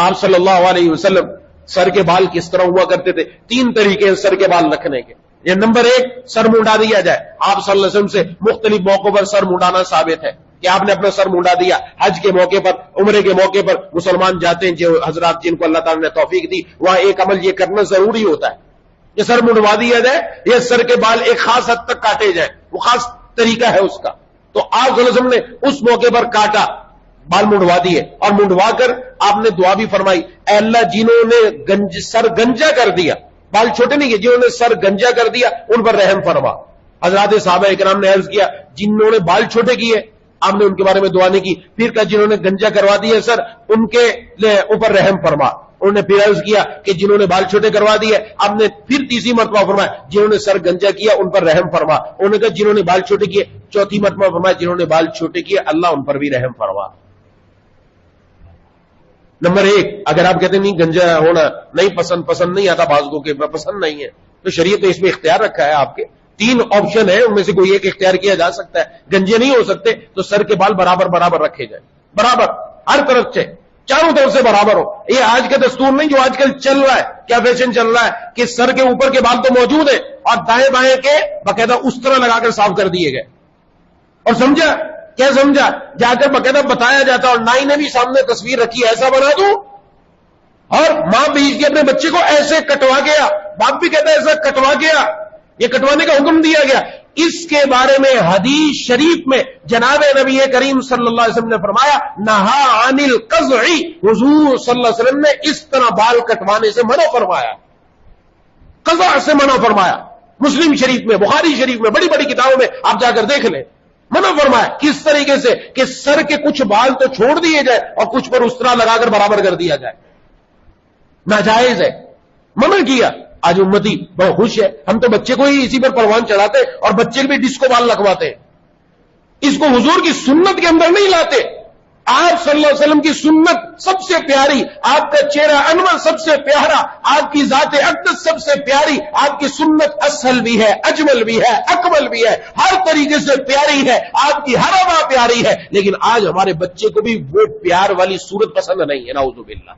آپ صلی اللہ علیہ وسلم سر کے بال کس طرح ہوا کرتے تھے؟ 3 طریقے ہیں سر کے بال رکھنے کے. یہ نمبر 1 سر منڈا دیا جائے. آپ صلی اللہ علیہ وسلم سے مختلف موقعوں پر سر منڈانا ثابت ہے کہ آپ نے اپنا سر منڈا دیا. حج کے موقع پر، عمرے کے موقع پر مسلمان جاتے ہیں، جو حضرات جن کو اللہ تعالیٰ نے توفیق دی، وہاں ایک عمل یہ کرنا ضروری ہوتا ہے کہ سر منڈوا دیا جائے، یہ سر کے بال ایک خاص حد تک کاٹے جائیں، وہ خاص طریقہ ہے اس کا. تو آپ صلی اللہ علیہ وسلم نے اس موقع پر کاٹا، بال منڈوا دیے، اور منڈوا کر آپ نے دعا بھی فرمائی، اے اللہ جنہوں نے سر گنجا کر دیا، بال چھوٹے نہیں کیے، جنہوں نے سر گنجا کر دیا ان پر رحم فرما. حضرات صحابہ اکرام نے عرض کیا جنہوں نے بال چھوٹے کیے آپ نے ان کے بارے میں دعا نہیں کی. پھر کہا جنہوں نے گنجا کروا دیا سر ان کے اوپر رحم فرما. انہوں نے پھر عرض کیا کہ جنہوں نے بال چھوٹے کروا دیے آپ نے پھر تیسری مرتبہ فرمایا جنہوں نے سر گنجا کیا ان پر رحم فرما. انہوں نے کہا جنہوں نے بال چھوٹے کیے، چوتھی مرتبہ فرمایا جنہوں نے بال چھوٹے کیے اللہ ان پر بھی رحم فرما. نمبر 1 اگر آپ کہتے ہیں نہیں گنجا ہونا نہیں پسند نہیں آتا، بعض کو کہ پسند نہیں ہے، تو شریعت نے اس میں اختیار رکھا ہے آپ کے 3 آپشن ہے، ان میں سے کوئی ایک اختیار کیا جا سکتا ہے. گنجے نہیں ہو سکتے تو سر کے بال برابر رکھے جائیں، برابر ہر طرف سے، چاروں طرف سے برابر ہو. یہ آج کا دستور نہیں جو آج کل چل رہا ہے. کیا فیشن چل رہا ہے کہ سر کے اوپر کے بال تو موجود ہیں اور دائیں بائیں کے باقاعدہ اس طرح لگا کر صاف کر دیے گئے. اور سمجھا کیا سمجھا؟ جا کر باقاعدہ بتایا جاتا اور نائی نے بھی سامنے تصویر رکھی ایسا بنا دوں، اور ماں بیچ کے اپنے بچے کو ایسے کٹوا گیا، باپ بھی کہتا ہے ایسا کٹوا گیا، یہ کٹوانے کا حکم دیا گیا. اس کے بارے میں حدیث شریف میں جناب نبی کریم صلی اللہ علیہ وسلم نے فرمایا نہا عن القزع، حضور صلی اللہ علیہ وسلم نے اس طرح بال کٹوانے سے منع فرمایا، قزع سے منع فرمایا. مسلم شریف میں، بخاری شریف میں، بڑی بڑی کتابوں میں آپ جا کر دیکھ لیں، منع فرمایا. کس طریقے سے کہ سر کے کچھ بال تو چھوڑ دیے جائے اور کچھ پر اس طرح لگا کر برابر کر دیا جائے، ناجائز ہے، منع کیا. آج امتی بہت خوش ہے، ہم تو بچے کو ہی اسی پر پروان چڑھاتے اور بچے بھی ڈسکو بال لگواتے ہیں، اس کو حضور کی سنت کے اندر نہیں لاتے. آپ صلی اللہ علیہ وسلم کی سنت سب سے پیاری، آپ کا چہرہ انور سب سے پیارا، آپ کی ذات اقدس سب سے پیاری، آپ کی سنت اصل بھی ہے، اجمل بھی ہے، اکمل بھی ہے، ہر طریقے سے پیاری ہے، آپ کی ہر آواز پیاری ہے. لیکن آج ہمارے بچے کو بھی وہ پیار والی صورت پسند نہیں ہے، نعوذ باللہ.